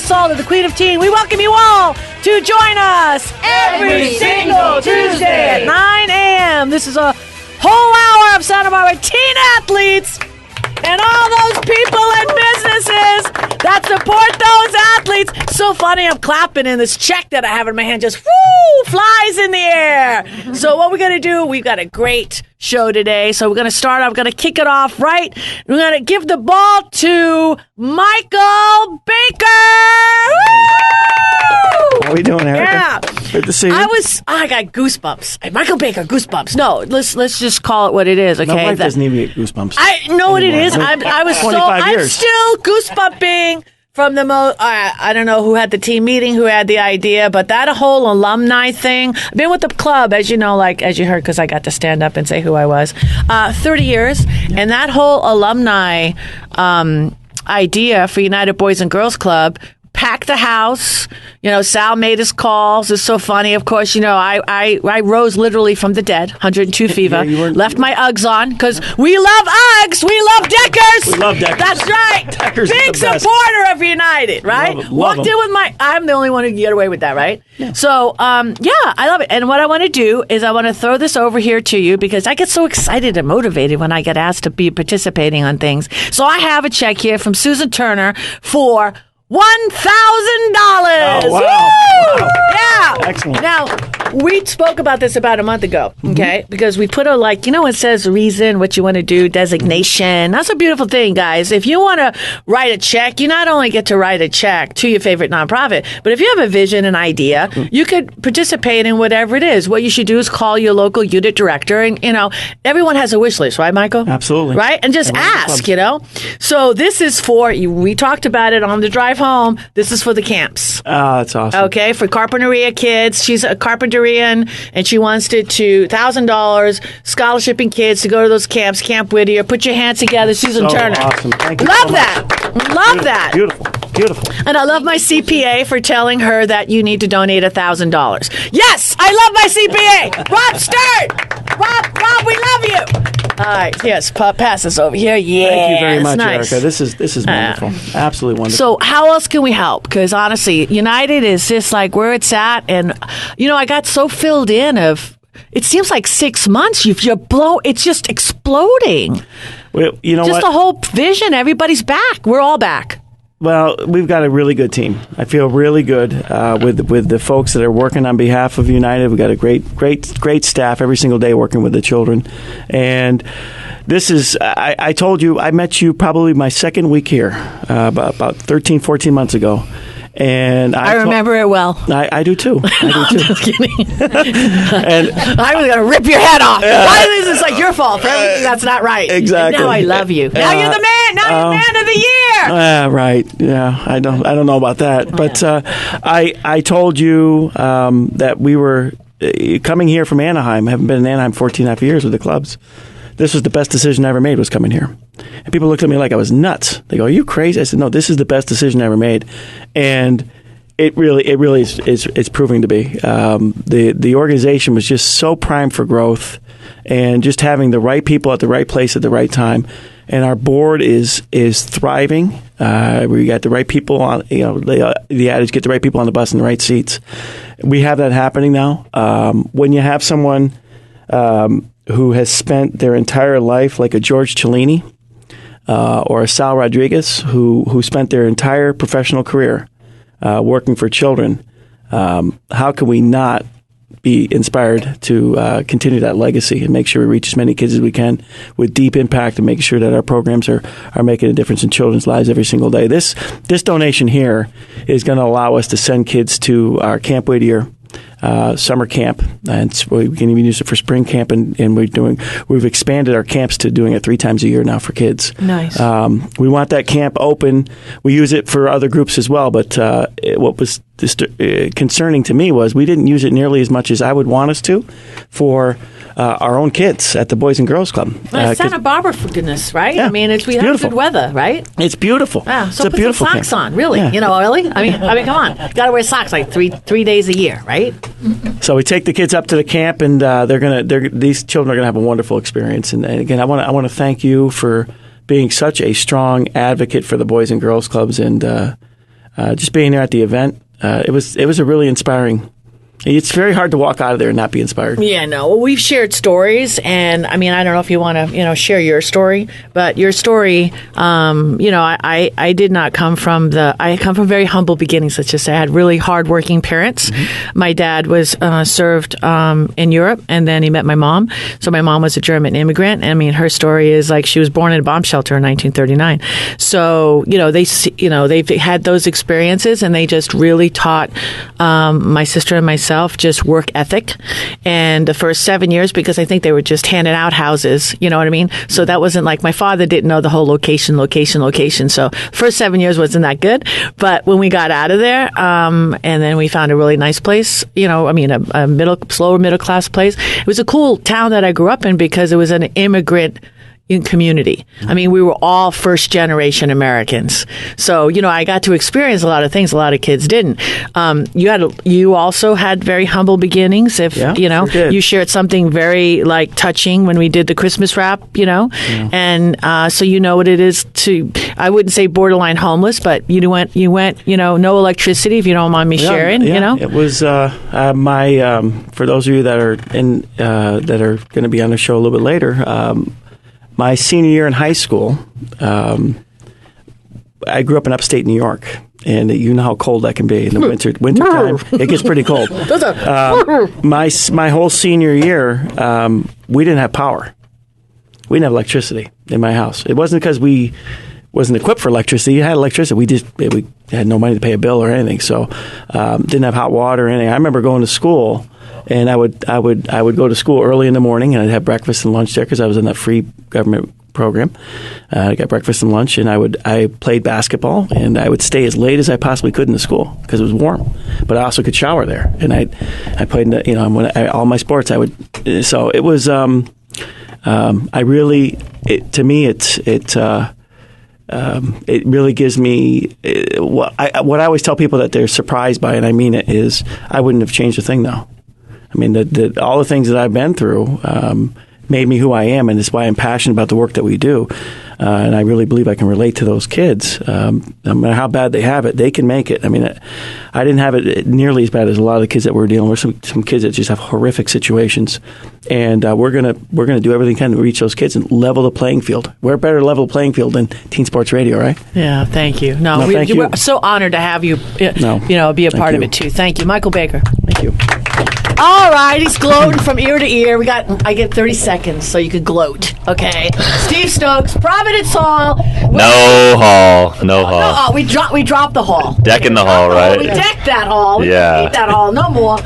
is Salda, the Queen of Teen. We welcome you all to join us every single Tuesday at 9 a.m. This is a whole hour of Santa Barbara teen athletes and all those people and businesses that support those athletes. So funny, I'm clapping and this check that I have in my hand just flies in the air. So what we're going to do, we've got a great show today. So we're going to start off, we're going to kick it off right. We're going to give the ball to Michael Baker. How are we doing, Erica? Yeah. Good to see you. I got goosebumps. Michael Baker, goosebumps. No, let's just call it what it is, okay? My wife doesn't even get goosebumps. I know what it is. I'm still goosebumping from the I don't know who had the team meeting, who had the idea, but that whole alumni thing. I've been with the club, as you know, as you heard, because I got to stand up and say who I was, 30 years. And that whole alumni idea for United Boys and Girls Club packed the house. You know, Sal made his calls. It's so funny. Of course, you know, I rose literally from the dead, 102 fever, left my Uggs on because we love Uggs. We love Deckers. We love Deckers. That's right. Deckers Big supporter of United, right? Walked in with I'm the only one who can get away with that, right? Yeah. So, I love it. And what I want to do is I want to throw this over here to you because I get so excited and motivated when I get asked to be participating on things. So I have a check here from Susan Turner for $1,000. Oh, wow. Yeah. Excellent. Now, we spoke about this about a month ago, okay? Because we put it says reason, what you want to do, designation. That's a beautiful thing, guys. If you want to write a check, you not only get to write a check to your favorite nonprofit, but if you have a vision and idea, you could participate in whatever it is. What you should do is call your local unit director. And, you know, everyone has a wish list, right, Michael? Absolutely. Right? And just ask, you know? So this is we talked about it on the drive home. This is for the camps. Oh, that's awesome. Okay, for Carpinteria kids. She's a Carpinterian, and she wants to $1,000 scholarshiping kids to go to those camps. Camp Whittier. Put your hands together, Susan Turner. Awesome. Thank you. Love that. Love that. Beautiful. And I love my CPA for telling her that you need to donate $1,000. Yes, I love my CPA. Rob Sturt. Rob, we love you. All right, yes, pass this over here. Yeah, thank you very much, nice. Erica. This is wonderful. Absolutely wonderful. So how else can we help? Because honestly, United is just like where it's at. And, you know, I got so filled in it seems like 6 months. It's just exploding. Well, you know just what? the whole vision. Everybody's back. We're all back. Well, we've got a really good team. I feel really good with the folks that are working on behalf of United. We've got a great staff every single day working with the children. And this is, I told you, I met you probably my second week here, about 13, 14 months ago. And I remember it well. I do too. Just kidding. And I was going to rip your head off. Why is this like your fault for everything that's not right? Exactly. And now I love you. Now you're the man. Now you're man of the year. Right. Yeah. I don't know about that. But I told you that we were coming here from Anaheim. I haven't been in Anaheim 14 and a half years with the clubs. This was the best decision I ever made, was coming here. And people looked at me like I was nuts. They go, "Are you crazy?" I said, "No, this is the best decision I ever made." And it really is proving to be. The organization was just so primed for growth, and just having the right people at the right place at the right time. And our board is thriving. We got the right people on. You know, the adage, get the right people on the bus in the right seats. We have that happening now. When you have someone who has spent their entire life, like a George Cellini or a Sal Rodriguez, who spent their entire professional career working for children, how can we not be inspired to continue that legacy and make sure we reach as many kids as we can with deep impact and making sure that our programs are making a difference in children's lives every single day. This donation here is going to allow us to send kids to our Camp Whittier summer camp, and we can even use it for spring camp, and we've expanded our camps to doing it 3 times a year now for kids. Nice. We want that camp open. We use it for other groups as well, but what was concerning to me was we didn't use it nearly as much as I would want us to for our own kids at the Boys and Girls Club. Santa Barbara, for goodness, right? Yeah, I mean, we have good weather, right? It's beautiful. Yeah, so it's put a beautiful some socks camp. on, really. Yeah. You know, really? I mean, come on. You got to wear socks like three days a year, right? So we take the kids up to the camp, and these children are gonna have a wonderful experience. And again, I want to thank you for being such a strong advocate for the Boys and Girls Clubs, and just being there at the event, it was a really inspiring. It's very hard to walk out of there and not be inspired. Yeah, no. Well, we've shared stories, and I mean, I don't know if you want to, share your story, but your story, I did not come from I come from very humble beginnings. Let's just say I had really hardworking parents. Mm-hmm. My dad was served in Europe, and then he met my mom. So my mom was a German immigrant. I mean, her story is like she was born in a bomb shelter in 1939. So they've had those experiences, and they just really taught my sister and myself just work ethic. And the first 7 years, because I think they were just handing out houses, you know what I mean? So that wasn't like, my father didn't know the whole location. So first 7 years wasn't that good. But when we got out of there, and then we found a really nice place, a slower middle class place. It was a cool town that I grew up in because it was an immigrant community. I mean, we were all first generation Americans. So, I got to experience a lot of things a lot of kids didn't. You also had very humble beginnings. Sure you shared something very like touching when we did the Christmas wrap, and so you know what it is to, I wouldn't say borderline homeless, but you went, no electricity, if you don't mind me sharing, It was for those of you that are that are going to be on the show a little bit later, my senior year in high school, I grew up in upstate New York, and you know how cold that can be in the winter time. It gets pretty cold. My whole senior year, we didn't have power. We didn't have electricity in my house. It wasn't because we wasn't equipped for electricity. We had electricity. We had no money to pay a bill or anything, so didn't have hot water or anything. I remember going to school. And I would go to school early in the morning, and I'd have breakfast and lunch there because I was in that free government program. I got breakfast and lunch, and I played basketball, and I would stay as late as I possibly could in the school because it was warm. But I also could shower there, and I played all my sports. So it was to me it really gives me what I always tell people that they're surprised by, and I mean it, is I wouldn't have changed a thing though. I mean, all the things that I've been through made me who I am, and it's why I'm passionate about the work that we do. And I really believe I can relate to those kids. No matter how bad they have it, they can make it. I mean, I didn't have it nearly as bad as a lot of the kids that we're dealing with. Some kids that just have horrific situations, and we're gonna do everything we can to reach those kids and level the playing field. We're a better level playing field than Teen Sports Radio, right? Yeah, thank you. We're so honored to have you. Be a part of it too. Thank you, Michael Baker. Thank you. All right, he's gloating from ear to ear. I get 30 seconds, so you could gloat. Okay, Steve Stokes, Providence Hall. No hall. Oh, we dropped the hall. Decking the hall, right? We decked that hall. We didn't need that hall no more.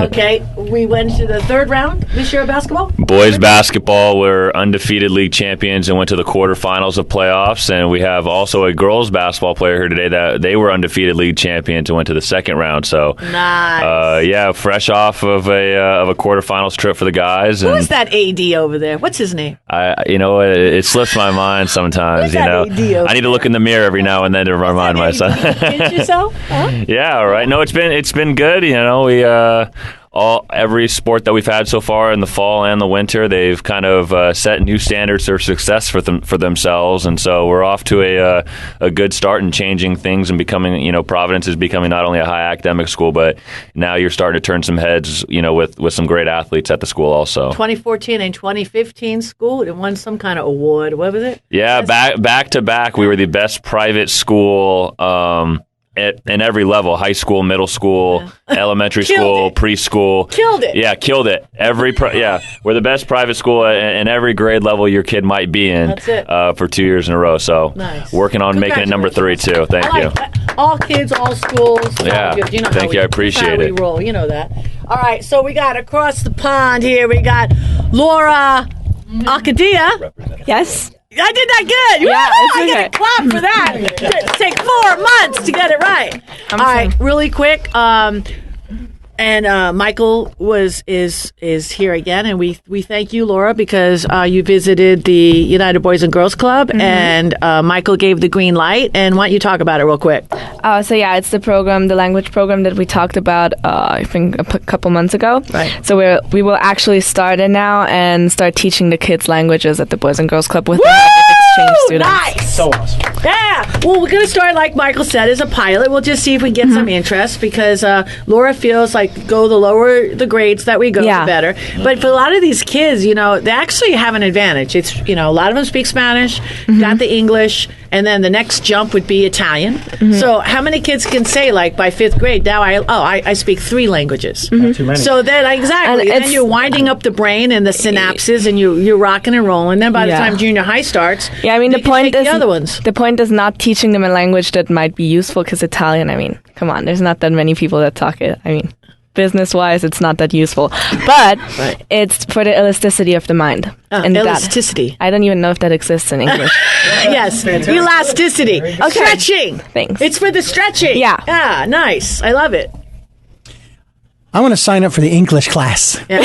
Okay, we went to the third round this year of basketball. Boys basketball, we're undefeated league champions and went to the quarterfinals of playoffs. And we have also a girls basketball player here today that they were undefeated league champions and went to the second round. So nice. Fresh off of a quarterfinals trip for the guys. Who is that AD over there? What's his name? It slips my mind sometimes. I need to look in the mirror every now and then to remind myself. Pinch yourself? Huh? Yeah, all right. No, it's been good. We every sport that we've had so far in the fall and the winter, they've kind of set new standards for success for themselves, and so we're off to a good start in changing things and becoming. Providence is becoming not only a high academic school, but now you're starting to turn some heads. With some great athletes at the school also. 2014 and 2015 school, it won some kind of award. What was it? Yeah, back to back, we were the best private school. In every level, high school, middle school, elementary school, preschool. Killed it. Yeah, killed it. We're the best private school in every grade level your kid might be in. That's it. For 2 years in a row. So nice. Working on making it number 3 too. Thank you. All kids, all schools. Yeah. Thank you. I appreciate it. We roll. You know that. All right. So we got across the pond here. We got Laura Arcodia. Yes. I did that good. Yeah, I get a clap for that. It take 4 months to get it right. All right, really quick. And Michael is here again, and we thank you, Laura, because you visited the United Boys and Girls Club, and Michael gave the green light. And why don't you talk about it real quick? It's the program, the language program that we talked about, I think a couple months ago. Right. So we will actually start it now and start teaching the kids languages at the Boys and Girls Club with exchange exchange students. Nice. So awesome. Yeah. Well, we're going to start, like Michael said, as a pilot. We'll just see if we get some interest because Laura feels like the lower the grades that we go, the better. But for a lot of these kids, they actually have an advantage. It's, a lot of them speak Spanish, got the English, and then the next jump would be Italian. So how many kids can say, like, by 5th grade, now I speak 3 languages? Not too many. So then, exactly. And then you're winding up the brain and the synapses, and you're rocking and rolling. Then by the time junior high starts, the point is the other ones. The point is not teaching them a language that might be useful because Italian, come on, there's not that many people that talk it. Business-wise, it's not that useful. But it's for the elasticity of the mind. And elasticity. I don't even know if that exists in English. Yes, elasticity. Okay. Stretching. Thanks. It's for the stretching. Yeah. Ah, nice. I love it. I want to sign up for the English class. Yeah.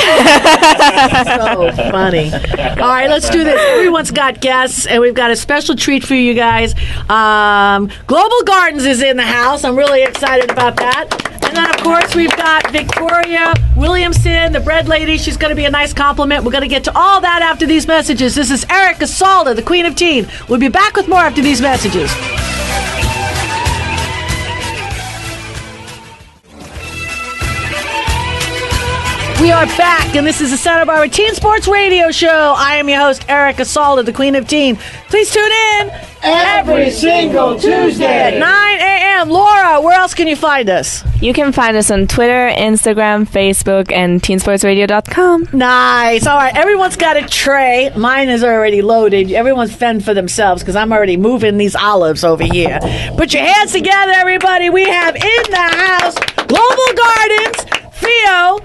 So funny. All right, let's do this. Everyone's got guests, and we've got a special treat for you guys. Global Gardens is in the house. I'm really excited about that. And then, of course, we've got Victoria Williamson, the bread lady. She's going to be a nice compliment. We're going to get to all that after these messages. This is Erica Salda, the Queen of Teen. We'll be back with more after these messages. We are back, and this is the Santa Barbara Teen Sports Radio Show. I am your host, Erica Salda, the Queen of Teen. Please tune in every single Tuesday at 9 a.m. Laura, where else can you find us? You can find us on Twitter, Instagram, Facebook, and teensportsradio.com. Nice. All right, everyone's got a tray. Mine is already loaded. Everyone's fend for themselves because I'm already moving these olives over here. Put your hands together, everybody. We have in the house Global Gardens, Theo.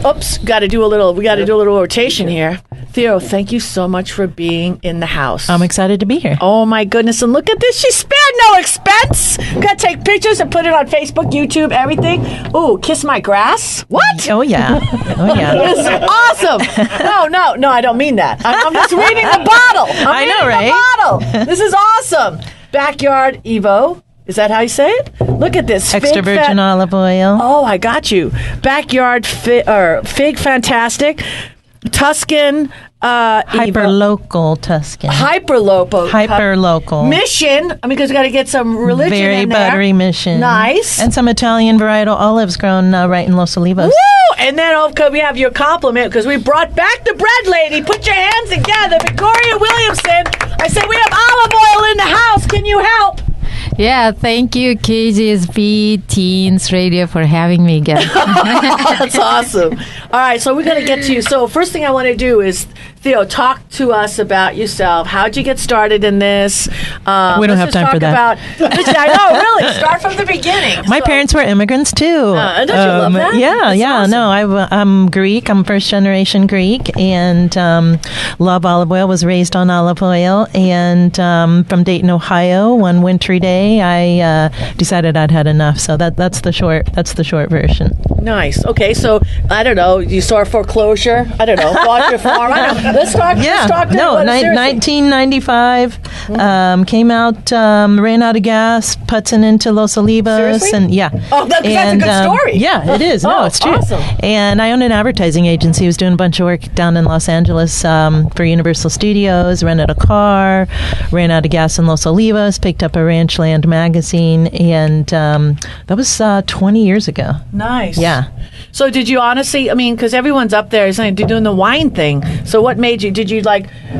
Oops, we got to do a little rotation here. Theo, thank you so much for being in the house. I'm excited to be here. Oh my goodness, and look at this. She spared no expense. Got to take pictures and put it on Facebook, YouTube, everything. Ooh, kiss my grass? What? Oh, yeah. Oh, yeah. This is awesome. No, I don't mean that. I'm just reading the bottle. I know, right? The bottle. This is awesome. Backyard Evo. Is that how you say it? Look at this. Extra virgin olive oil. Oh, I got you. Backyard Fig Fantastic. Tuscan. Hyper-local Tuscan. Hyper-local. Mission. Because we got to get some religion Very in there. buttery Mission. Nice. And some Italian varietal olives grown right in Los Olivos. Woo! And then we have your compliment because we brought back the bread lady. Put your hands together. Victoria Williamson. I said we have olive oil in the house. Can you help? Yeah, thank you, KGSB Teens Radio, for having me again. That's awesome. All right, so we're going to get to you. So first thing I want to do is, Theo, talk to us about yourself. How'd you get started in this? We don't have time for that. I know, really. Start from the beginning. My parents were immigrants, too. Don't you love that? Yeah, That's awesome. No, I'm Greek. I'm first-generation Greek, and love olive oil, was raised on olive oil. And from Dayton, Ohio, one wintry day, I decided I'd had enough. So that's the short version. Nice. Okay, so I don't know. You saw a foreclosure. I don't know. Bought your farm. I don't know. Let's talk. Yeah. Let's talk. No. 1995. Came out. Ran out of gas. Putzing into Los Olivos. Seriously? And yeah. Oh, that's a good story. Yeah, it is. No, it's true. Awesome. And I owned an advertising agency. I was doing a bunch of work down in Los Angeles for Universal Studios. Rented a car. Ran out of gas in Los Olivos. Picked up a Ranchland magazine, and that was 20 years ago. Nice. Yeah. So did you honestly, because everyone's up there saying you're doing the wine thing. So what made you,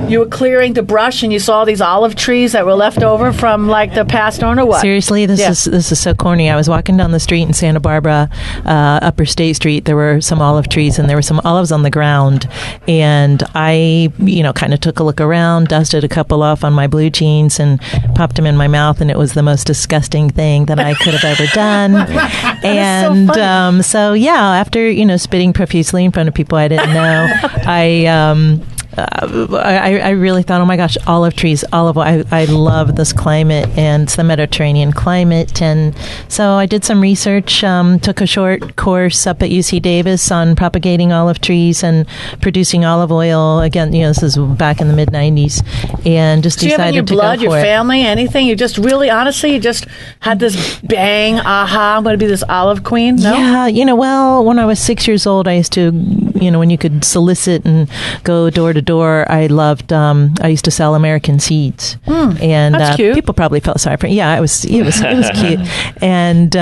you were clearing the brush and you saw these olive trees that were left over from the past owner, what? Seriously, this is so corny. I was walking down the street in Santa Barbara, Upper State Street. There were some olive trees and there were some olives on the ground. And I, kind of took a look around, dusted a couple off on my blue jeans and popped them in my mouth. And it was the most disgusting thing that I could have ever done. And so after spitting profusely in front of people I didn't know, I really thought, oh my gosh, olive trees, olive oil. I love this climate, and it's the Mediterranean climate. And so I did some research, took a short course up at UC Davis on propagating olive trees and producing olive oil. Again, this is back in the mid-90s, and just decided to go for it. Do you have in your blood, your family, anything? You just really, honestly, you just had this bang, aha, I'm going to be this olive queen? No? Yeah, well, when I was 6 years old, I used to, when you could solicit and go door to door door, I loved. I used to sell American seeds, and that's cute. people probably felt sorry for. Yeah, it was cute, and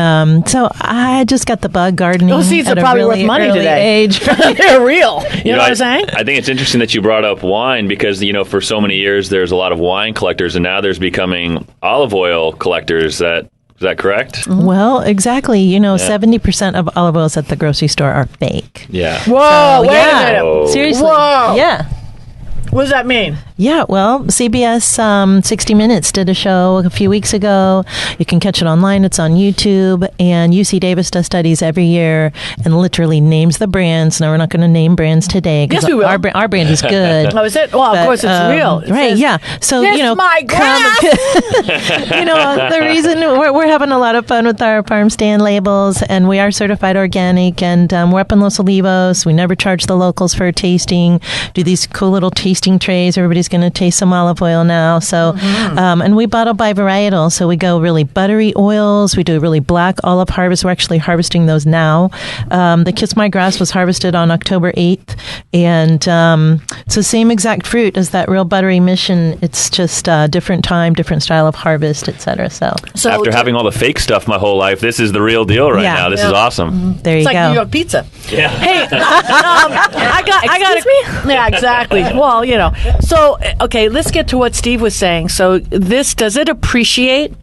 so I just got the bug gardening. Those seeds at are probably really worth money early today. age. They're real. You know what I'm saying? I think it's interesting that you brought up wine because for so many years there's a lot of wine collectors, and now there's becoming olive oil collectors. Is that correct? Well, exactly. 70% of olive oils at the grocery store are fake. Yeah. Whoa, wait a minute. Oh. Seriously. Whoa. Yeah. What does that mean? Yeah, well, CBS 60 Minutes did a show a few weeks ago. You can catch it online. It's on YouTube. And UC Davis does studies every year and literally names the brands. Now, we're not going to name brands today. Yes, we will. Our brand is good. Oh, is it? Well, of course, it's real. It Right, says, yeah. So, my grass! the reason we're having a lot of fun with our farm stand labels, and we are certified organic, and we're up in Los Olivos. We never charge the locals for tasting. Do these cool little tasting trays. Everybody's going to taste some olive oil now. So, and we bottle by varietal. So we go really buttery oils. We do a really black olive harvest. We're actually harvesting those now. The Kiss My Grass was harvested on October 8th. And it's the same exact fruit as that real buttery mission. It's just a different time, different style of harvest, etc. So after having all the fake stuff my whole life, this is the real deal right now. This is awesome. There you go. It's like New York pizza. Yeah. Hey, I got me. Yeah, exactly. Well, So, okay, let's get to what Steve was saying. So, does it appreciate?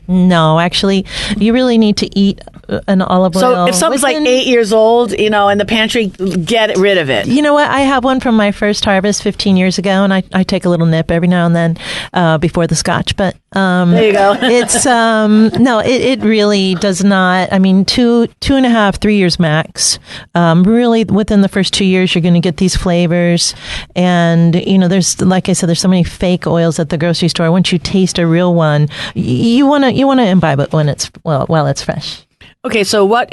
No, actually, you really need to eat an olive oil. So if something's like 8 years old, in the pantry, get rid of it. You know what? I have one from my first harvest 15 years ago, and I take a little nip every now and then before the scotch. But there you go. It's no, it really does not. I mean, 2.5, 3 years max. Really, within the first 2 years, you're going to get these flavors, and there's, like I said, there's so many fake oils at the grocery store. Once you taste a real one, you want to imbibe it when it's while it's fresh. Okay, so what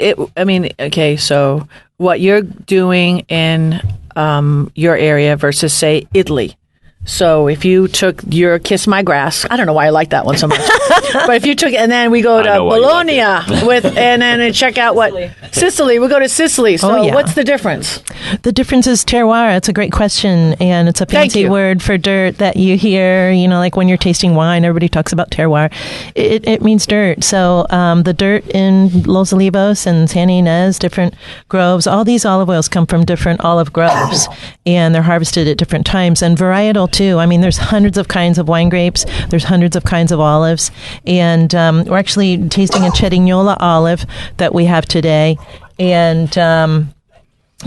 you're doing in your area versus, say, Italy. So if you took your Kiss My Grass, I don't know why I like that one so much, but if you took, and then we go to Bologna and then check out what Sicily. We go to Sicily. So what's the difference? The difference is terroir. It's a great question, and it's a fancy word for dirt that you hear. Like when you're tasting wine, everybody talks about terroir. It means dirt. So the dirt in Los Olivos and San Ynez, different groves. All these olive oils come from different olive groves, and they're harvested at different times. And varietal too. I mean, there's hundreds of kinds of wine grapes. There's hundreds of kinds of olives. And we're actually tasting a Cerignola olive that we have today. And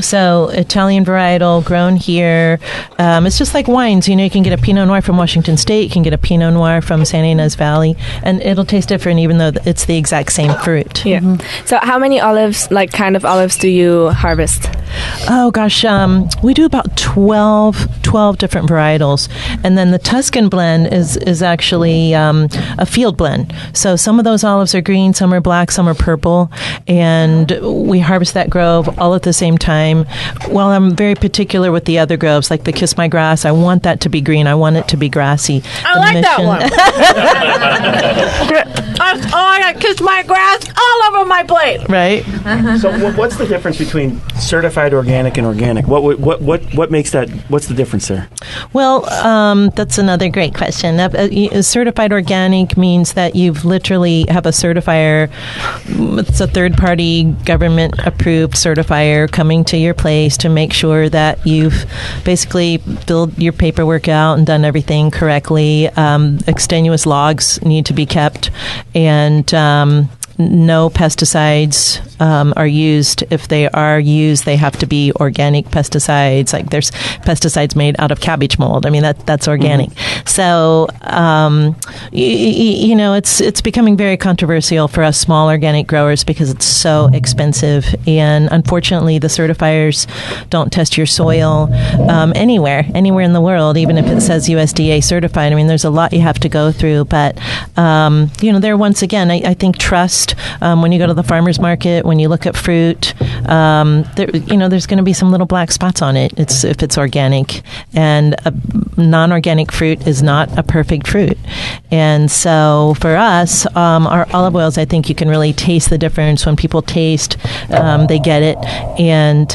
so Italian varietal grown here. It's just like wines. You can get a Pinot Noir from Washington State. You can get a Pinot Noir from San Ynez Valley. And it'll taste different even though it's the exact same fruit. Yeah. Mm-hmm. So how many olives, kind of olives do you harvest? Oh, gosh. We do about 12 different varietals. And then the Tuscan blend is actually a field blend. So some of those olives are green, some are black, some are purple. And we harvest that grove all at the same time. Well, I'm very particular with the other groves, like the Kiss My Grass. I want that to be green. I want it to be grassy. I like that one. I got Kiss My Grass all over my plate. Right. So what's the difference between certified organic and organic? What makes that? What's the difference there? Well, that's another great question. Certified organic means that you've literally have a certifier. It's a third-party government-approved certifier coming to your place to make sure that you've basically filled your paperwork out and done everything correctly. Extenuous logs need to be kept, and no pesticides are used. If they are used, they have to be organic pesticides. Like there's pesticides made out of cabbage mold. I mean, that's organic. Mm-hmm. So, it's becoming very controversial for us small organic growers because it's so expensive. And unfortunately, the certifiers don't test your soil anywhere in the world, even if it says USDA certified. I mean, there's a lot you have to go through. But, there once again, I think trust. When you go to the farmer's market, it. When you look at fruit, there's going to be some little black spots on it. If it's organic, and a non-organic fruit is not a perfect fruit. And so for us, our olive oils, I think you can really taste the difference. When people taste, they get it, and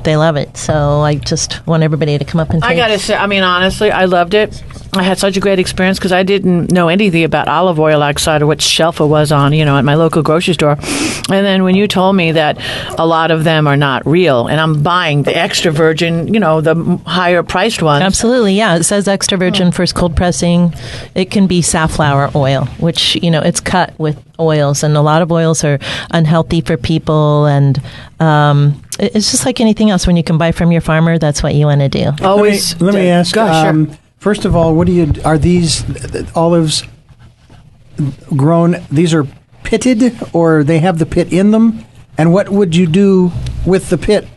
they love it. So I just want everybody to come up and taste. I got to say, honestly, I loved it. I had such a great experience because I didn't know anything about olive oil outside of what shelf it was on, at my local grocery store. And then when you told me that a lot of them are not real, and I'm buying the extra virgin, the higher priced ones. Absolutely, yeah. It says extra virgin, first cold pressing. It can be safflower oil, which, it's cut with oils, and a lot of oils are unhealthy for people, and it's just like anything else. When you can buy from your farmer, that's what you want to do. Always. Let me ask. Sure. First of all, are these olives grown? These are pitted, or they have the pit in them? And what would you do with the pit?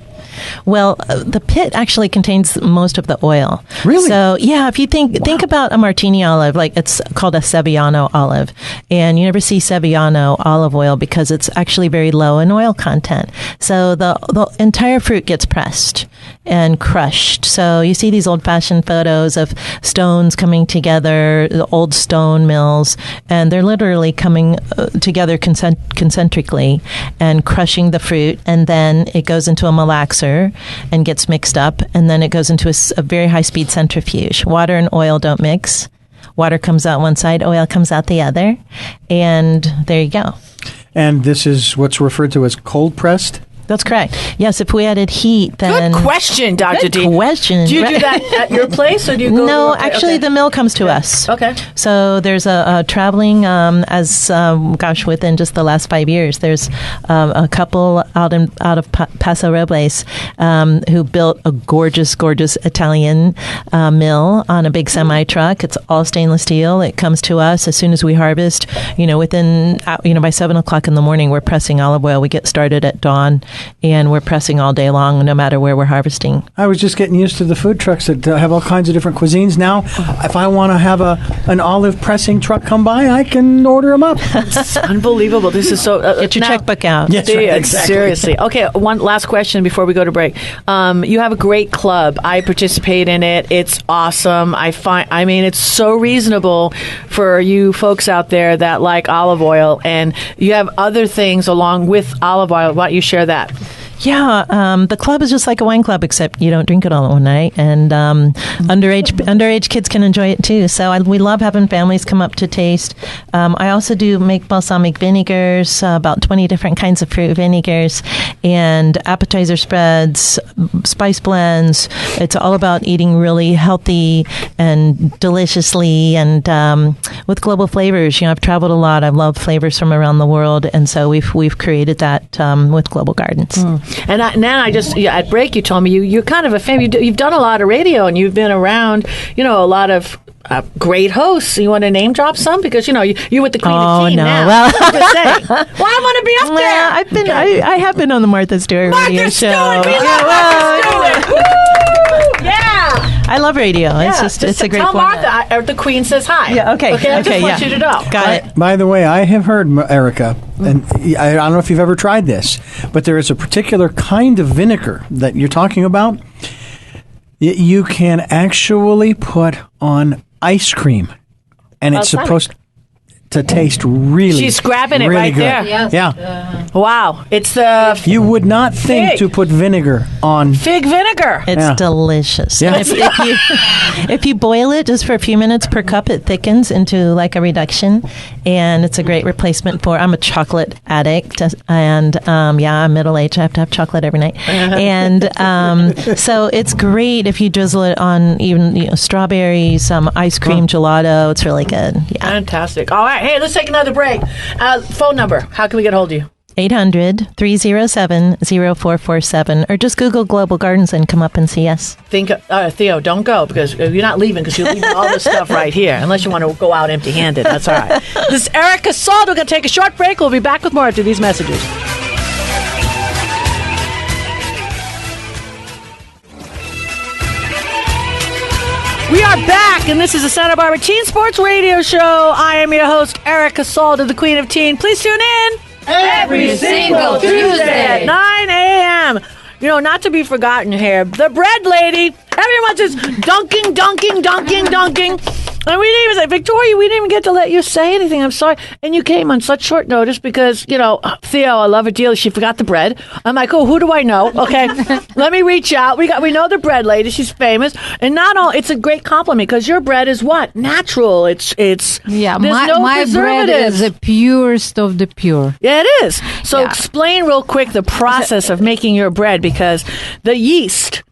Well, the pit actually contains most of the oil. Really? So, yeah, if you think about a martini olive, like it's called a Sevillano olive, and you never see Sevillano olive oil because it's actually very low in oil content. So the entire fruit gets pressed and crushed. So you see these old-fashioned photos of stones coming together, the old stone mills, and they're literally coming together concentrically and crushing the fruit, and then it goes into a malaxer and gets mixed up, and then it goes into a very high-speed centrifuge. Water and oil don't mix. Water comes out one side, oil comes out the other, and there you go. And this is what's referred to as cold-pressed? That's correct. Yes, if we added heat, then... Good question, Dr. D. Good question. Do you do that at your place, or do you go... No, actually, the mill comes to us. Okay. So there's a traveling, within just the last 5 years, there's a couple out of Paso Robles who built a gorgeous, gorgeous Italian mill on a big semi-truck. It's all stainless steel. It comes to us as soon as we harvest. Within, by 7 o'clock in the morning, we're pressing olive oil. We get started at dawn, and we're pressing all day long, no matter where we're harvesting. I was just getting used to the food trucks that have all kinds of different cuisines. Now, if I want to have an olive pressing truck come by, I can order them up. It's unbelievable. This is so... Get your checkbook out. Yes, right, exactly. Seriously. Okay, one last question before we go to break. You have a great club. I participate in it. It's awesome. It's so reasonable for you folks out there that like olive oil, and you have other things along with olive oil. Why don't you share that? Yeah, the club is just like a wine club, except you don't drink it all at one night, and underage kids can enjoy it too. So we love having families come up to taste. I also do make balsamic vinegars, about 20 different kinds of fruit vinegars, and appetizer spreads, spice blends. It's all about eating really healthy and deliciously, and with global flavors. I've traveled a lot. I've loved flavors from around the world, and so we've created that with Global Gardens. And at break, you told me you're kind of a fan. You've done a lot of radio, and you've been around, a lot of great hosts. You want to name drop some? Because, you're with the Queen of Teen now. Well, I'm just saying. Well, I want to be up there. Well, I have been on the Martha Stewart radio show. We love Martha Stewart. Woo! Yeah. I love radio. Yeah, it's a great tell format. Martha, the Queen says hi. Yeah, okay. I just want you to know. Got it. By the way, I have heard, Erica, and I don't know if you've ever tried this, but there is a particular kind of vinegar that you're talking about. You can actually put on ice cream, and it's supposed to taste really She's grabbing it really right good. there. Yeah. Wow. It's the... You would not think to put vinegar on... Fig vinegar. It's delicious. Yeah. And if you boil it just for a few minutes per cup, it thickens into like a reduction, and it's a great replacement for... I'm a chocolate addict, and I'm middle-aged. I have to have chocolate every night. And so it's great if you drizzle it on even strawberries, ice cream, gelato. It's really good. Yeah. Fantastic. All right. Hey, let's take another break. Phone number. How can we get a hold of you? 800-307-0447, or just Google Global Gardens and come up and see us. Theo, don't go, because you're not leaving, because you're leaving all this stuff right here, unless you want to go out empty-handed. That's all right. This is Erica Salda. We're going to take a short break. We'll be back with more after these messages. We are back, and this is the Santa Barbara Teen Sports Radio Show. I am your host, Erica Salda, the Queen of Teen. Please tune in Every single Tuesday at 9 a.m. You know, not to be forgotten here, the bread lady. Everyone just dunking. And we didn't even say, Victoria, we didn't even get to let you say anything. I'm sorry. And you came on such short notice because, you know, Theo, I love her dearly. She forgot the bread. I'm like, oh, who do I know? Okay, let me reach out. We know the bread lady. She's famous. And it's a great compliment because your bread is what? Natural. It's yeah, there's no my bread preservatives. is the purest of the pure. Yeah, it is. So explain real quick the process of making your bread because the yeast.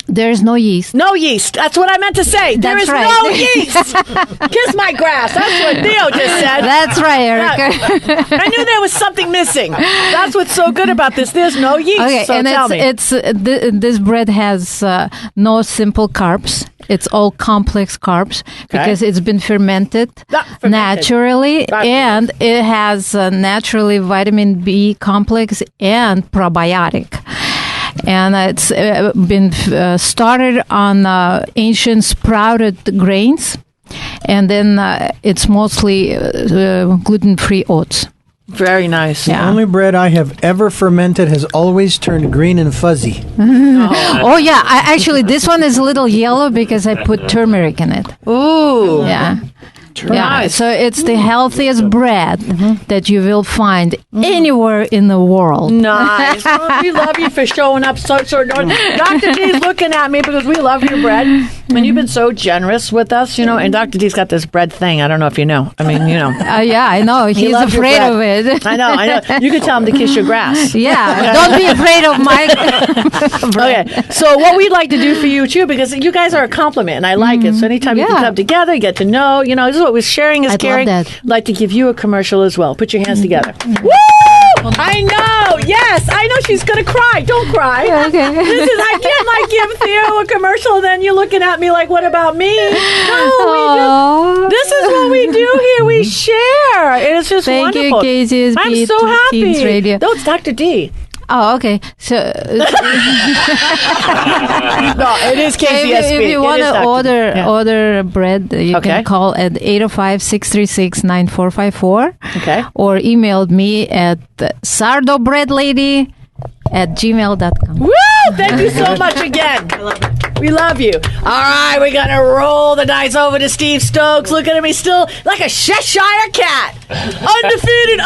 There's no yeast. No yeast. That's what I meant to say. There is right. no yeast. Kiss my grass. That's what Theo just said. That's right, Erica. I knew there was something missing. That's what's so good about this. There's no yeast. Okay, so and tell me. this bread has no simple carbs. It's all complex carbs because it's been fermented naturally, and it has naturally vitamin B complex and probiotic. And it's been started on ancient sprouted grains, and then it's mostly gluten-free oats. Very nice. The only bread I have ever fermented has always turned green and fuzzy. Oh yeah, actually this one is a little yellow because I put turmeric in it. Ooh. Yeah. Nice. Yeah, so it's the healthiest bread that you will find anywhere in the world. Nice. Well, we love you for showing up so short notice. Dr. D's looking at me because we love your bread. And you've been so generous with us, you know. And Dr. D's got this bread thing. I don't know if you know. I mean, you know. Yeah, I know. He's loves your afraid bread. of it. I know. You can tell him to kiss your grass. Yeah, don't be afraid of my bread. Okay, so what we'd like to do for you, too, because you guys are a compliment, and I like it. So anytime you can come together, you get to know, you know, this is what we're sharing is I'd caring. love that. I'd like to give you a commercial as well. Put your hands together. Woo! I know. Yes, I know she's going to cry. Don't cry. Okay. I can't, give Theo a commercial, and then you're looking at me like, what about me? No, this is what we do here. We share. It's just Thank wonderful. you, KZSB I'm so happy. Teens Radio. No, it's Dr. D. Oh, okay. So No, it is KZSB. if you want to order bread, you Okay. can call at 805-636-9454. Okay. Or email me at sardobreadlady@gmail.com. Woo! Thank you so much again. We love you. All right, we're going to roll the dice over to Steve Stokes. Look at him. He's still like a Cheshire cat. Undefeated.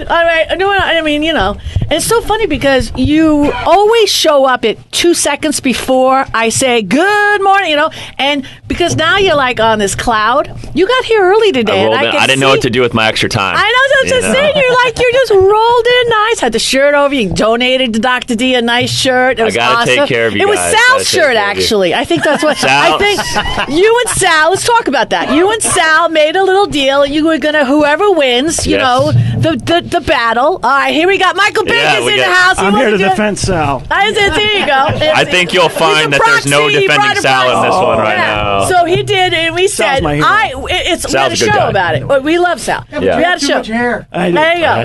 All right. I mean, you know. And it's so funny because you always show up at 2 seconds before I say good morning, you know. And because now you're like on this cloud. You got here early today. I didn't know what to do with my extra time. I know. I'm just saying. You just rolled in nice. Had the shirt over. You donated to Dr. D a nice shirt. It was gotta awesome. take care of you It was guys. Sal's shirt, actually. I think that's what. Sal. I think you and Sal. Let's talk about that. You and Sal made a little deal. You were gonna whoever wins. You know the battle. All right, here we got Michael Baker's in the house. I'm here to defend Sal. There you go. I think you'll find that there's no defending Sal in this one right now. So he did, and we said, we had a show about it. We love Sal. We had a show. Hair. There you go. We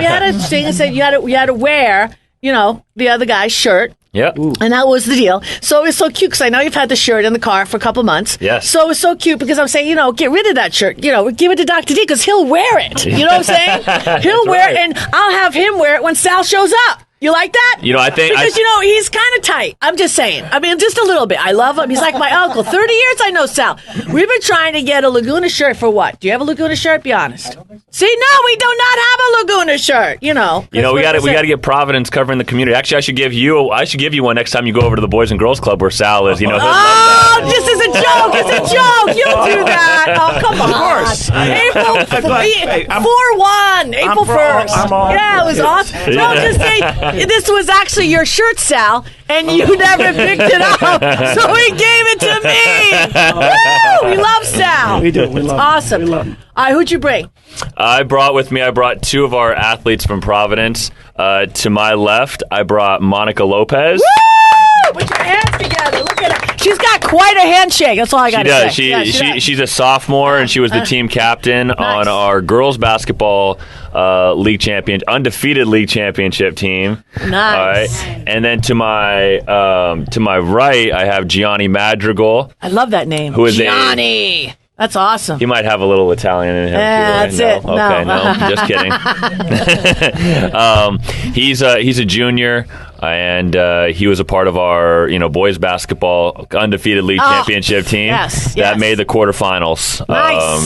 had a thing and said you had to wear, you know, the other guy's shirt. Yep. And that was the deal. So it was so cute because I know you've had the shirt in the car for a couple months. Yes. So it was so cute because I'm saying, you know, get rid of that shirt. You know, give it to Dr. D because he'll wear it. You know what I'm saying? He'll wear it, and I'll have him wear it when Sal shows up. You like that? You know, I think because you know he's kind of tight. I'm just saying. I mean, just a little bit. I love him. He's like my uncle. 30 years I know Sal. We've been trying to get a Laguna shirt for what? Do you have a Laguna shirt? Be honest. See, no, we do not have a Laguna shirt. You know. we got to get Providence covering the community. Actually, I should give you one next time you go over to the Boys and Girls Club where Sal is. You know. This is a joke. It's a joke. You'll do that. Oh, come on. Of course. April 4/1. April 1st. Yeah, it was awesome. No, just say this was actually your shirt, Sal, and you never picked it up, so he gave it to me. Woo! We love Sal. We do. We love awesome. We love him. All right, who'd you bring? I brought two of our athletes from Providence. To my left, I brought Monica Lopez. Woo! Put your hands together. Look at her. She's got quite a handshake. That's all I got to say. She does. She's a sophomore, and she was the team captain on our girls basketball undefeated league championship team. Nice. All right. And then to my right, I have Jonny Madrigal. I love that name. Who is Jonny. That's awesome. He might have a little Italian in him. That's it. Okay, no, just kidding. He's a junior, and he was a part of our boys basketball undefeated league championship team that made the quarterfinals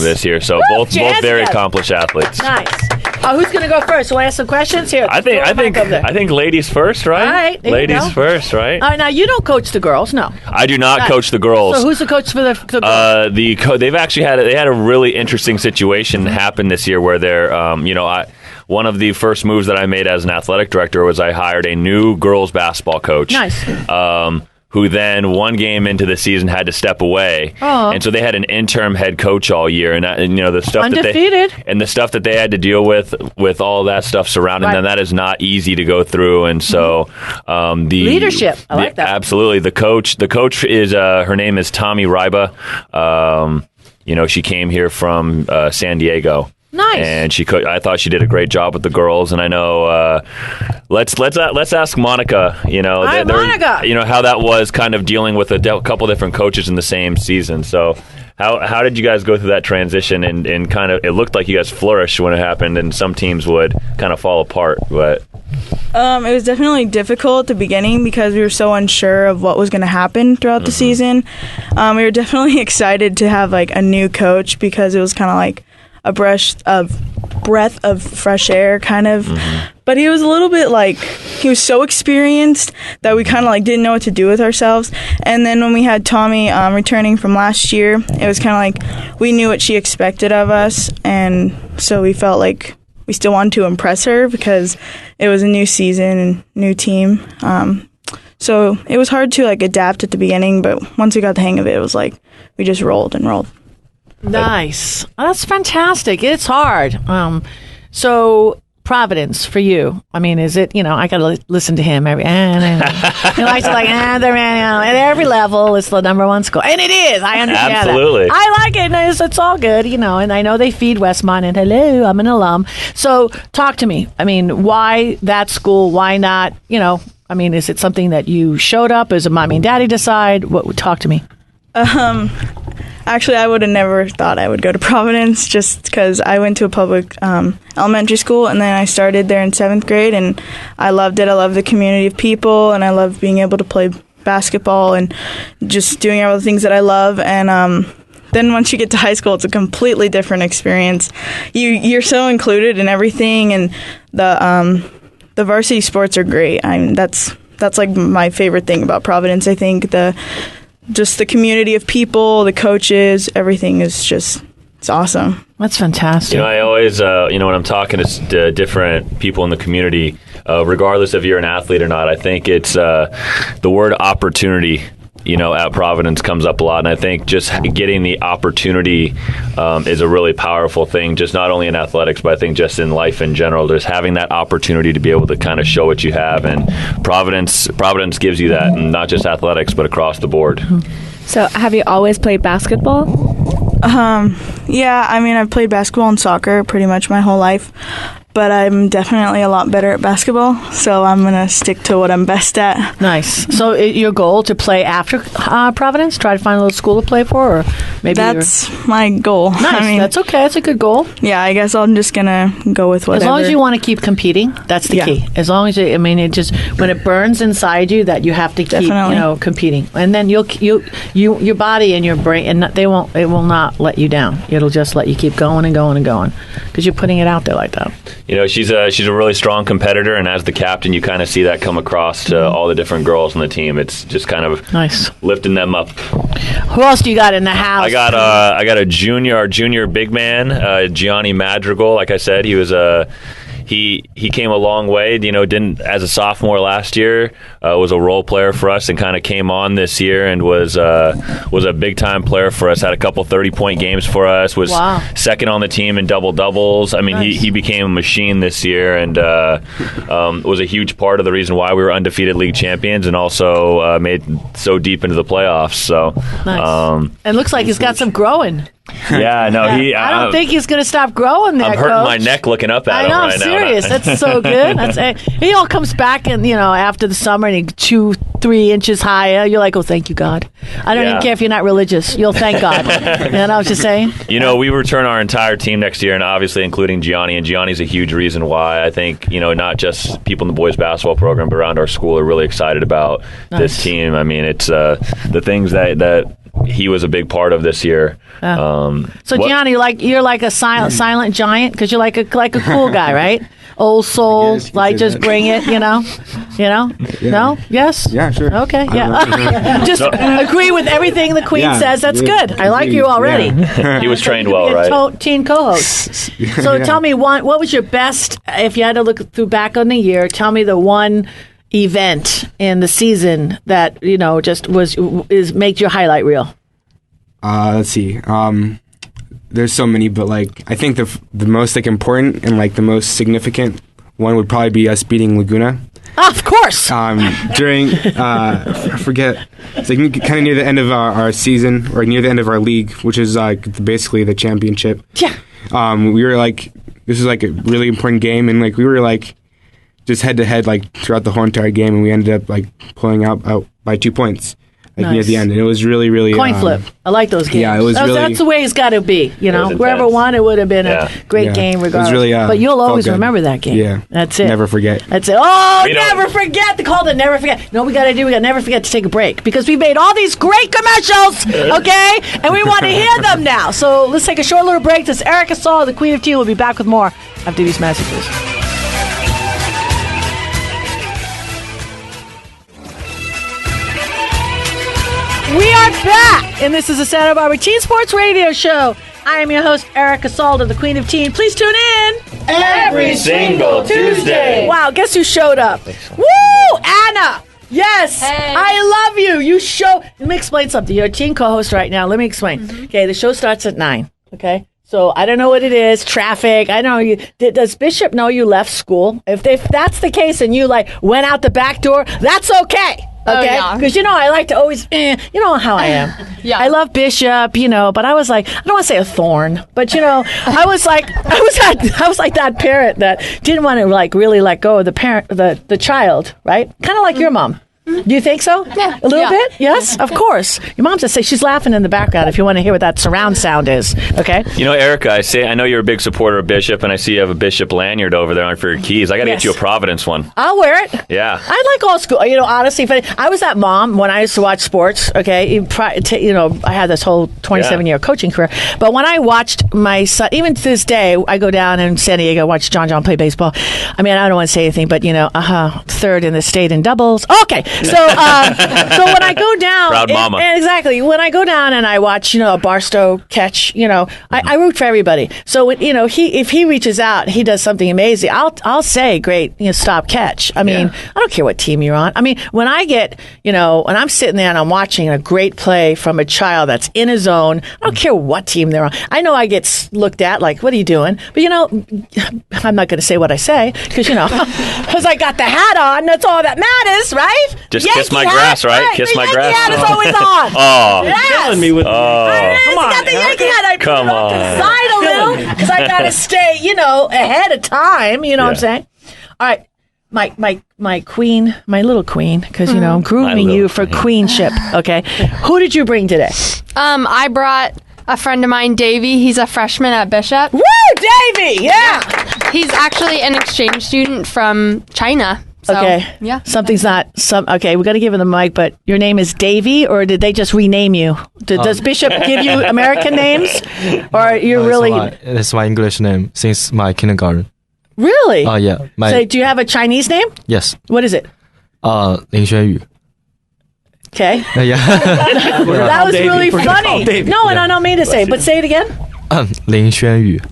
this year. So both very accomplished athletes. Nice. Who's going to go first? Want to ask some questions here? I think ladies first, right? All right, ladies first, right? Now you don't coach the girls, no? I do not coach the girls. So who's the coach for the girls? They've actually had a really interesting situation happen this year where they're one of the first moves that I made as an athletic director was I hired a new girls basketball coach. Nice. Who then one game into the season had to step away, and so they had an interim head coach all year, and the stuff undefeated. The stuff that they had to deal with all that stuff surrounding them, that is not easy to go through, and so the leadership. I like that. Absolutely, the coach is her name is Tommy Ryba. She came here from San Diego. Nice. And I thought she did a great job with the girls, and I know. Let's ask Monica. Monica. How that was kind of dealing with a couple different coaches in the same season. So, how did you guys go through that transition? And kind of, it looked like you guys flourished when it happened, and some teams would kind of fall apart. But it was definitely difficult at the beginning because we were so unsure of what was going to happen throughout the season. We were definitely excited to have like a new coach because it was kind of like a breath of fresh air, kind of. But he was a little bit he was so experienced that we kind of didn't know what to do with ourselves. And then when we had Tommy returning from last year, it was kind of we knew what she expected of us, and so we felt like we still wanted to impress her because it was a new season and new team. So it was hard to adapt at the beginning, but once we got the hang of it, it was we just rolled and rolled. Nice. Oh, that's fantastic. It's hard. So Providence for you. I mean, is it, I got to listen to him every, he likes to at every level, it's the number one school. And it is. I understand Absolutely. that. I like it. And it's all good, and I know they feed Westmont, and hello, I'm an alum. So talk to me. I mean, why that school? Why not, is it something that you showed up? Is it mommy and daddy decide? Talk to me. Actually, I would have never thought I would go to Providence just because I went to a public elementary school, and then I started there in 7th grade, and I loved it. I love the community of people, and I love being able to play basketball and just doing all the things that I love. And then once you get to high school, it's a completely different experience. You're so included in everything, and the varsity sports are great. That's my favorite thing about Providence. I think just the community of people, the coaches, everything is it's awesome. That's fantastic. I always, when I'm talking to different people in the community, regardless if you're an athlete or not, I think it's the word opportunity, at Providence comes up a lot. And I think just getting the opportunity is a really powerful thing, just not only in athletics, but I think just in life in general, just having that opportunity to be able to kind of show what you have. And Providence gives you that, and not just athletics, but across the board. So have you always played basketball? Yeah, I've played basketball and soccer pretty much my whole life. But I'm definitely a lot better at basketball, so I'm going to stick to what I'm best at. Nice. So your goal to play after Providence? Try to find a little school to play for? Or maybe that's my goal. Nice. That's okay. That's a good goal. Yeah, I guess I'm just going to go with whatever. As long as you want to keep competing, that's the key. As long as it just, when it burns inside you, that you have to keep, competing. And then your body and your brain, and it will not let you down. It'll just let you keep going and going and going because you're putting it out there like that. She's a really strong competitor, and as the captain, you kind of see that come across to all the different girls on the team. It's just kind of nice lifting them up. Who else do you got in the house? I got our junior big man, Jonny Madrigal. Like I said, he was He came a long way. Didn't as a sophomore last year, was a role player for us, and kind of came on this year and was a big time player for us. Had a couple 30-point games for us. Was second on the team in double doubles. Nice. He became a machine this year, and was a huge part of the reason why we were undefeated league champions, and also made so deep into the playoffs. So nice. And looks like he's got some growing. Yeah, no, I don't think he's going to stop growing there, I'm hurting Coach. my neck looking up at him right now. serious. That's so good. He all comes back and after the summer and he's 2-3 inches higher. You're like, oh, thank you, God. I don't even care if you're not religious. You'll thank God. You know what I'm just saying? We return our entire team next year, and obviously including Jonny. And Jonny's a huge reason why I think not just people in the boys basketball program, but around our school are really excited about this team. I mean, it's the things that he was a big part of this year. So Jonny, you're like a silent giant because you're like a cool guy, right? Old soul, just bring it, Yeah. No? Yes? Yeah, sure. Okay, yeah. Just agree with everything the Queen says. That's good. I like you already. Yeah. He was trained well, right? Teen co-host. So tell me, what was your best, if you had to look back on the year, tell me the one event in the season that, just made your highlight reel? Let's see. There's so many, but I think the most important and the most significant one would probably be us beating Laguna. Of course. During I forget, it's kind of near the end of our season or near the end of our league, which is basically the championship. Yeah. We were this was a really important game, and we were just head to head throughout the whole entire game, and we ended up pulling out by 2 points. Near the end, and it was really, really coin flip. I like those games. Yeah, it was that's the way it's got to be. Whoever won, it would have been a great game, regardless. It was really, but you'll always remember that game. Yeah, that's it. Never forget. That's it. Oh, never forget. They called it never forget. No, we got to never forget to take a break because we made all these great commercials, okay, and we want to hear them now. So let's take a short little break. This is Erica Salda, the Queen of Tea. We'll be back with more after these messages. We are back, and this is the Santa Barbara Teen Sports Radio Show. I am your host, Erica Salda, the Queen of Teen. Please tune in every single Tuesday. Wow, guess who showed up? Woo! Anna! Yes! Hey. I love you! Let me explain something. You're a teen co-host right now. Let me explain. Mm-hmm. Okay, the show starts at 9, okay? So I don't know what it is, traffic. I don't know. Does Bishop know you left school? If that's the case and you went out the back door, that's okay. Okay, because I like to always, you know how I am. Yeah, I love Bishop, but I was I don't want to say a thorn, but I was like that parent that didn't want to really let go of the parent, the child, right? Kind of like your mom. Do you think so? Yeah. A little bit? Yes, of course. Your mom just say she's laughing in the background if you want to hear what that surround sound is. Okay? Erica, I know you're a big supporter of Bishop, and I see you have a Bishop lanyard over there for your keys. I got to get you a Providence one. I'll wear it. Yeah. I like all school. Honestly, I was that mom when I used to watch sports, okay? I had this whole 27-year coaching career. But when I watched my son, even to this day, I go down in San Diego, watch John play baseball. I mean, I don't want to say anything, but, third in the state in doubles. Okay. So when I go down, proud mama. Exactly. When I go down and I watch, a Barstow catch, I root for everybody. So if he reaches out, he does something amazing. I'll say, great, stop catch. I mean, I don't care what team you're on. I mean, when I get, when I'm sitting there and I'm watching a great play from a child that's in a zone, I don't care what team they're on. I know I get looked at like, what are you doing? But I'm not going to say what I say because because I got the hat on. That's all that matters, right? Just kiss my grass, right? Kiss my grass. The hat is always on. Oh, yes. You're killing me with come on. Got the Yankee hat. I come put it off the side a little because I got to stay, ahead of time. You know what I'm saying? All right, my queen, my little queen, because I'm grooming you for queenship. Okay, who did you bring today? I brought a friend of mine, Davey. He's a freshman at Bishop. Woo, Davey! Yeah. He's actually an exchange student from China. So, okay. Yeah. Something's not okay, we got to give him the mic, but your name is Davey, or did they just rename you? Does Bishop give you American names? Or you're really it's my English name since my kindergarten. Really? Oh yeah. So do you have a Chinese name? Yes. What is it? Lin Xuanyu. Okay. Yeah. That was really funny. No, I don't mean to say, but say it again. Lin Xuanyu.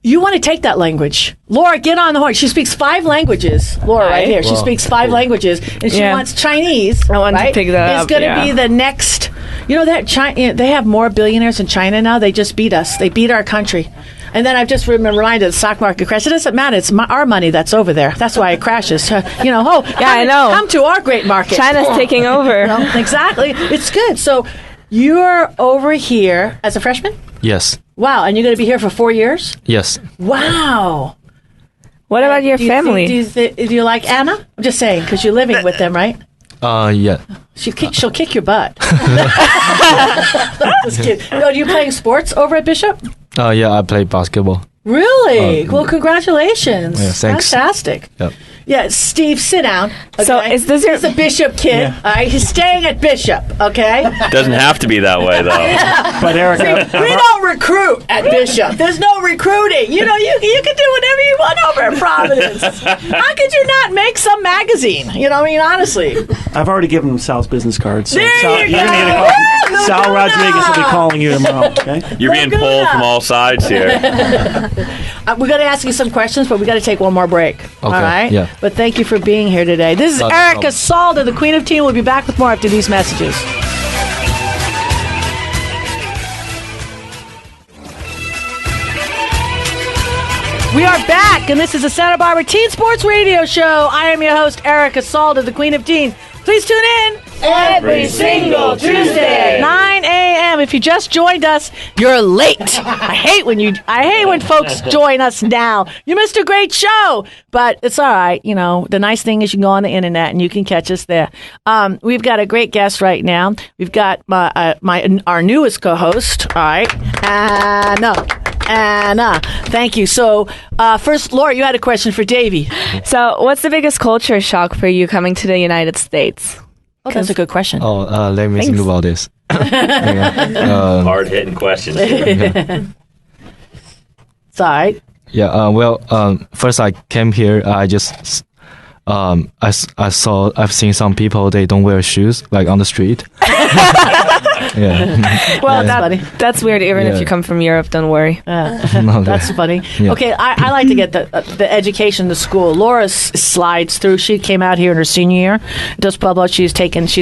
You want to take that language. Laura, get on the horn. She speaks 5 languages. Laura, right here. She speaks 5 languages. And she wants Chinese. I want to pick that up. It's going to be the next... they have more billionaires in China now. They just beat us. They beat our country. And then I've just been reminded the stock market crash. It doesn't matter. It's our money that's over there. That's why it crashes. I know. Come to our great market. China's taking over. Exactly. It's good. So you're over here as a freshman? Yes. Wow. And you're going to be here for 4 years? Yes. Wow. What about your family? Do you like Anna? I'm just saying, because you're living with them, right? Yeah. She'll kick your butt. Just kidding. No, are you playing sports over at Bishop? Yeah, I play basketball. Really? Well, congratulations. Yeah, thanks. Fantastic. Yep. Yeah, Steve, sit down. Okay? So is this your... He's a Bishop kid. Yeah. All right, he's staying at Bishop, okay? Doesn't have to be that way, though. But Erica, We don't recruit at Bishop. There's no recruiting. You know, you can do whatever you want over at Providence. How could you not make some magazine? You know what I mean? Honestly. I've already given him Sal's business card. So There Sal, you you're go. gonna get a call. Woo! Sal Laguna! Rodriguez will be calling you tomorrow. Okay. You're being Laguna. pulled from all sides here. We're going to ask you some questions, but we got to take one more break. All right? yeah. But thank you for being here today. This is No Erica problem. Salda, the Queen of Teen. We'll be back with more after these messages. We are back, and this is the Santa Barbara Teen Sports Radio Show. I am your host, Erica Salda, the Queen of Teen. Please tune in every single Tuesday, 9 a.m. If you just joined us, you're late. I hate when folks join us now. You missed a great show, but it's all right. You know, the nice thing is you can go on the internet and you can catch us there. We've got a great guest right now. We've got our newest co-host. All right, Anna. Thank you. So, first, Laura, you had a question for Davey. So what's the biggest culture shock for you coming to the United States? Oh, that's a good question. Let me think about this. Hard hitting questions. It's all right. Yeah. First I came here. I just I've seen some people, they don't wear shoes like on the street. Yeah. Well, that's weird. Even if you come from Europe, don't worry. That's funny. Yeah. Okay, I like to get the education, the school. Laura slides through. She came out here in her senior year, does public. She's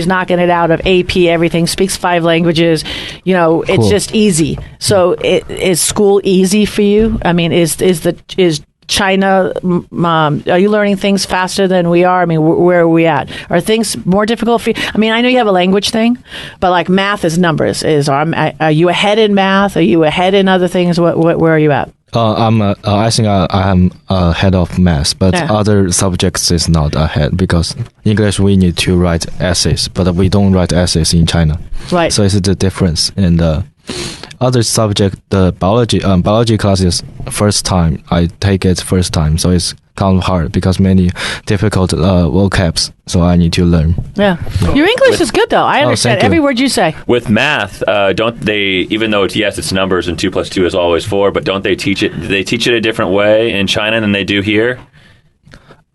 knocking it out of AP, everything, speaks 5 languages. You know, it's Cool. just easy. So is school easy for you? I mean, is China, are you learning things faster than we are? I mean, where are we at? Are things more difficult for you? I mean, I know you have a language thing, but like math is numbers. Are you ahead in math? Are you ahead in other things? Where are you at? I think I am ahead of math, but other subjects is not ahead because English we need to write essays, but we don't write essays in China. Right. So it's the difference. And other subject, the biology class is first time I take it first time, so it's kind of hard because many difficult vocabs, so I need to learn. Yeah. Your English is good though. I understand every word you say. With math, don't they? Even though it's numbers and 2 + 2 is always 4, but don't they teach it? Do they teach it a different way in China than they do here?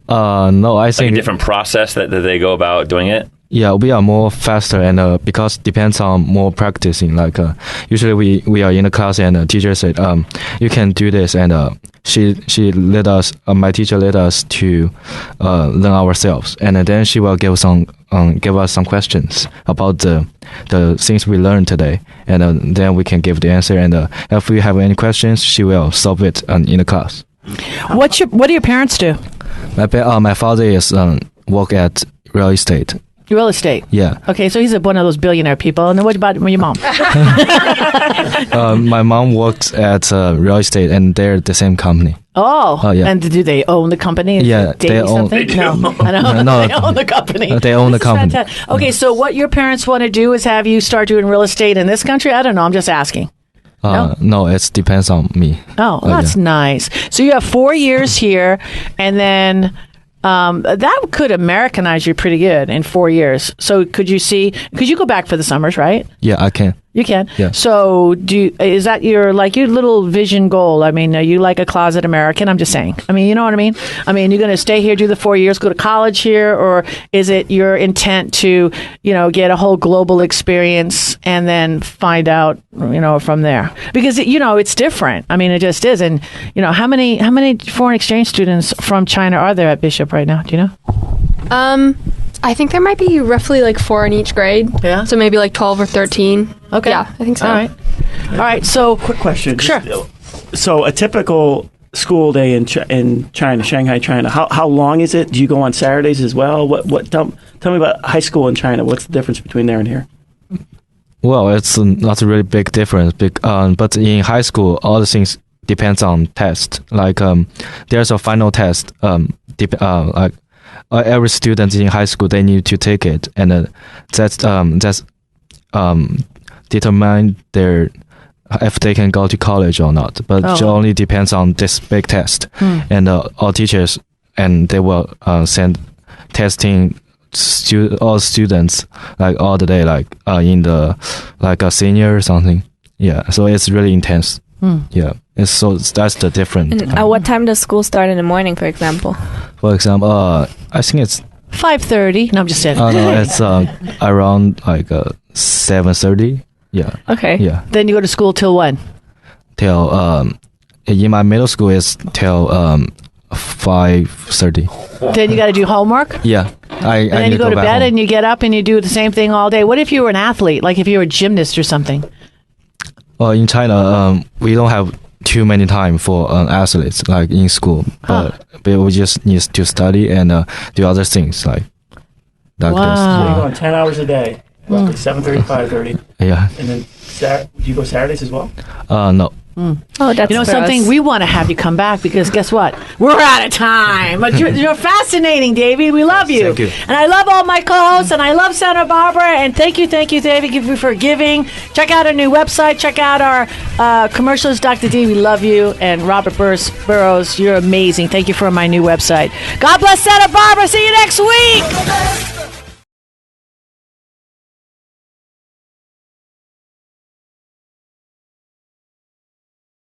No, I think a different process that they go about doing it. Yeah, we are more faster and because depends on more practicing. Like usually we are in the class and the teacher said, you can do this, and she let us. My teacher let us to learn ourselves, and then she will give us some questions about the things we learned today, and then we can give the answer. And if we have any questions, she will solve it in the class. What do your parents do? My father is work at real estate. Real estate. Yeah. Okay, so he's one of those billionaire people. And then what about your mom? My mom works at real estate, and they're the same company. Oh, yeah. And do they own the company? Yeah, they own. They do. No, I know. No, they own the company. They own the company. Fantastic. Okay, so what your parents want to do is have you start doing real estate in this country? I don't know. I'm just asking. No, it depends on me. Oh, that's nice. So you have 4 years here, and then that could Americanize you pretty good in 4 years. So could you go back for the summers, right? Yeah, I can. You can? Yeah. So is that your little vision goal? I mean, are you like a closet American? I'm just saying. I mean, you know what I mean? I mean, you're going to stay here, do the 4 years, go to college here, or is it your intent to, get a whole global experience and then find out, from there? Because, it's different. I mean, it just is. And, how many foreign exchange students from China are there at Bishop right now? Do you know? I think there might be roughly like 4 in each grade. Yeah. So maybe like 12 or 13. Okay. Yeah, I think so. All right. So, quick question. Sure. So a typical school day in China, Shanghai, China. How long is it? Do you go on Saturdays as well? What? Tell me about high school in China. What's the difference between there and here? Well, it's not a really big difference. But in high school, all the things depends on test. Like there's a final test. Every student in high school, they need to take it, and that's determine their if they can go to college or not. But it only depends on this big test, and all teachers and they will send testing all students like all the day, like in the like a senior or something. Yeah, so it's really intense. Yeah, it's so that's the difference. And at what time does school start in the morning, for example? For example, I think it's 5:30. No, I'm just saying. Oh no, it's around like 7:30. Yeah. Okay. Yeah. Then you go to school till when? Till in my middle school is till 5:30. Then you got to do homework. Yeah. And then you go to bed and you get up and you do the same thing all day. What if you were an athlete, like if you were a gymnast or something? Well, in China, we don't have too many time for athletes like in school, but we just need to study and do other things like this. Wow. You're going 10 hours a day, roughly 7:30, 5:30. Yeah. And then do you go Saturdays as well? No. Oh, that's something. We want to have you come back because guess what? We're out of time. But you're fascinating, Davey. We love you. Thank you. And I love all my co-hosts, and I love Santa Barbara. And thank you, Davey, for giving. Check out our new website. Check out our commercials. Dr. D, we love you. And Robert Burrows, you're amazing. Thank you for my new website. God bless Santa Barbara. See you next week.